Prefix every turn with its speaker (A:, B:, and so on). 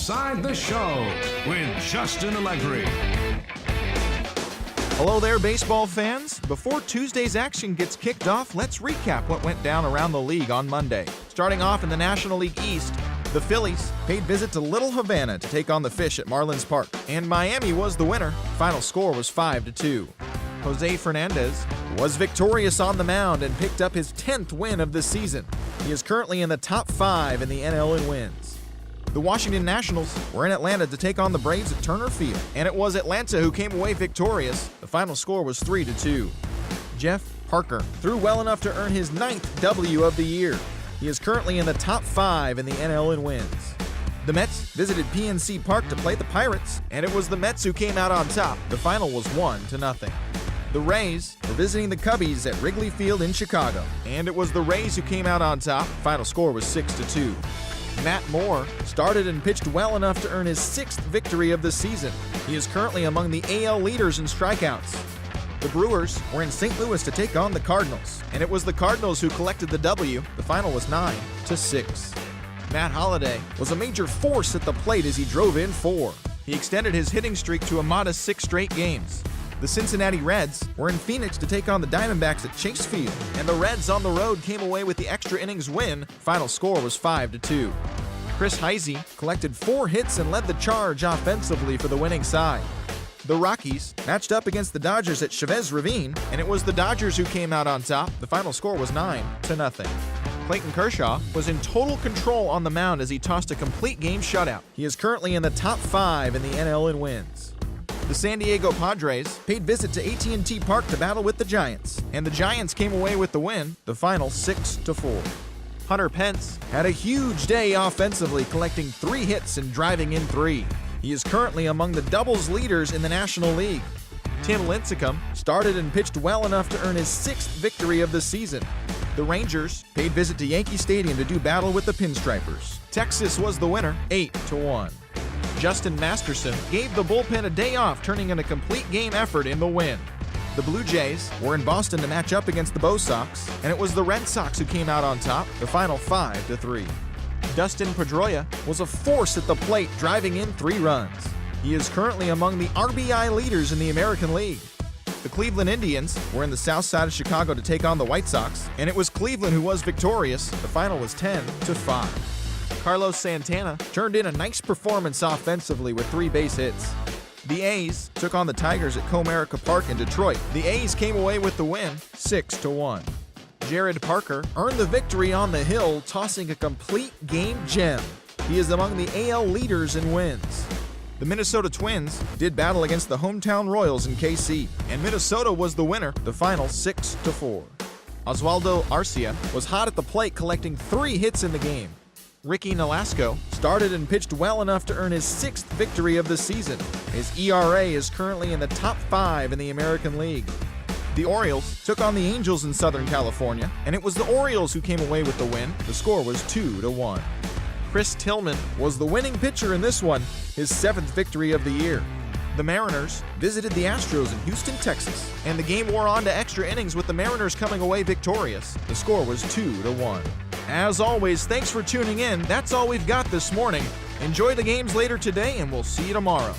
A: Inside the Show with Justin Allegri.
B: Hello there, baseball fans. Before Tuesday's action gets kicked off, let's recap what went down around the league on Monday. Starting off in the National League East, the Phillies paid visit to Little Havana to take on the Fish at Marlins Park, and Miami was the winner. Final score was 5-2. Jose Fernandez was victorious on the mound and picked up his 10th win of the season. He is currently in the top 5 in the NL in wins. The Washington Nationals were in Atlanta to take on the Braves at Turner Field, and it was Atlanta who came away victorious. The final score was 3-2. Jeff Parker threw well enough to earn his 9th W of the year. He is currently in the top 5 in the NL in wins. The Mets visited PNC Park to play the Pirates, and it was the Mets who came out on top. The final was 1-0. The Rays were visiting the Cubbies at Wrigley Field in Chicago, and it was the Rays who came out on top. Final score was 6-2. Matt Moore started and pitched well enough to earn his 6th victory of the season. He is currently among the AL leaders in strikeouts. The Brewers were in St. Louis to take on the Cardinals, and it was the Cardinals who collected the W. The final was 9-6. Matt Holliday was a major force at the plate as he drove in 4. He extended his hitting streak to a modest 6 straight games. The Cincinnati Reds were in Phoenix to take on the Diamondbacks at Chase Field, and the Reds on the road came away with the extra innings win. Final score was 5-2. Chris Heisey collected 4 hits and led the charge offensively for the winning side. The Rockies matched up against the Dodgers at Chavez Ravine, and it was the Dodgers who came out on top. The final score was 9-0. Clayton Kershaw was in total control on the mound as he tossed a complete game shutout. He is currently in the top 5 in the NL in wins. The San Diego Padres paid visit to AT&T Park to battle with the Giants, and the Giants came away with the win, the final 6-4. Hunter Pence had a huge day offensively, collecting 3 hits and driving in 3. He is currently among the doubles leaders in the National League. Tim Lincecum started and pitched well enough to earn his 6th victory of the season. The Rangers paid visit to Yankee Stadium to do battle with the Pinstripers. Texas was the winner, 8-1. Justin Masterson gave the bullpen a day off, turning in a complete game effort in the win. The Blue Jays were in Boston to match up against the Bo Sox, and it was the Red Sox who came out on top, the final 5-3. Dustin Pedroia was a force at the plate, driving in 3 runs. He is currently among the RBI leaders in the American League. The Cleveland Indians were in the south side of Chicago to take on the White Sox, and it was Cleveland who was victorious. The final was 10-5. Carlos Santana turned in a nice performance offensively with 3 base hits. The A's took on the Tigers at Comerica Park in Detroit. The A's came away with the win, 6-1. Jared Parker earned the victory on the hill, tossing a complete game gem. He is among the AL leaders in wins. The Minnesota Twins did battle against the hometown Royals in KC, and Minnesota was the winner, the final 6-4. Oswaldo Arcia was hot at the plate, collecting 3 hits in the game. Ricky Nolasco started and pitched well enough to earn his 6th victory of the season. His ERA is currently in the top 5 in the American League. The Orioles took on the Angels in Southern California, and it was the Orioles who came away with the win. The score was 2-1. Chris Tillman was the winning pitcher in this one, his 7th victory of the year. The Mariners visited the Astros in Houston, Texas, and the game wore on to extra innings with the Mariners coming away victorious. The score was 2-1. As always, thanks for tuning in. That's all we've got this morning. Enjoy the games later today, and we'll see you tomorrow.